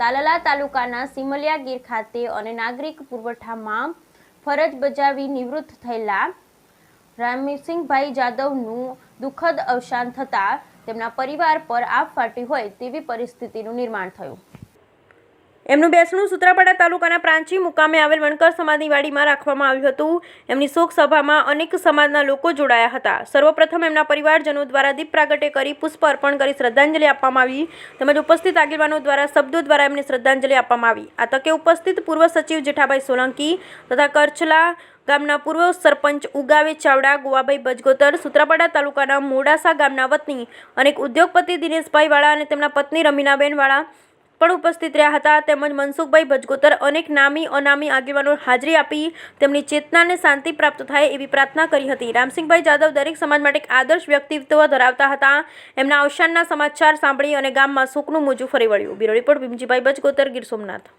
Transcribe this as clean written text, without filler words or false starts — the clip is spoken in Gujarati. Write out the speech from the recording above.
તાલાલા તાલુકાના સિમલિયા ગીર ખાતે અને નાગરિક પુરવઠામાં ફરજ બજાવી નિવૃત્ત થયેલા રામસિંહભાઈ જાદવનું દુઃખદ અવસાન થતાં તેમના પરિવાર પર આપ ફાટી હોય તેવી પરિસ્થિતિનું નિર્માણ થયું। એમનું બેસણું સૂત્રાપાડા તાલુકાના પ્રાંચી મુકામે આવેલ વણકર સમાજની વાડીમાં રાખવામાં આવ્યું હતું। એમની શોક સભામાં અનેક સમાજના લોકો જોડાયા હતા। સર્વપ્રથમ એમના પરિવારજનો દ્વારા દીપ પ્રાગટ્ય કરી પુષ્પ અર્પણ કરી શ્રદ્ધાંજલિ આપવામાં આવી તેમજ ઉપસ્થિત આગેવાનો દ્વારા શબ્દો દ્વારા એમને શ્રદ્ધાંજલિ આપવામાં આવી। આ તકે ઉપસ્થિત પૂર્વ સચિવ જેઠાભાઈ સોલંકી તથા કરછલા ગામના પૂર્વ સરપંચ ઉગાવે ચાવડા, ગોવાભાઈ બજગોતર, સૂત્રાપાડા તાલુકાના મોડાસા ગામના વતની અનેક ઉદ્યોગપતિ દિનેશભાઈ વાળા અને તેમના પત્ની રમીનાબેન વાળા પણ ઉપસ્થિત રહ્યા હતા। તેમજ મનસુખભાઈ ભજગોતર અનેક નામી અનામી આગેવાનો હાજરી આપી તેમની ચેતનાને શાંતિ પ્રાપ્ત થાય એવી પ્રાર્થના કરી હતી। રામસિંહભાઈ જાદવ દરેક સમાજ માટે એક આદર્શ વ્યક્તિત્વ ધરાવતા હતા। એમના અવસાનના સમાચાર સાંભળી અને ગામમાં શોકનું મોજું ફરી વળ્યું। Bureau report Bhimjibhai Bhajgotar, Gir Somnath.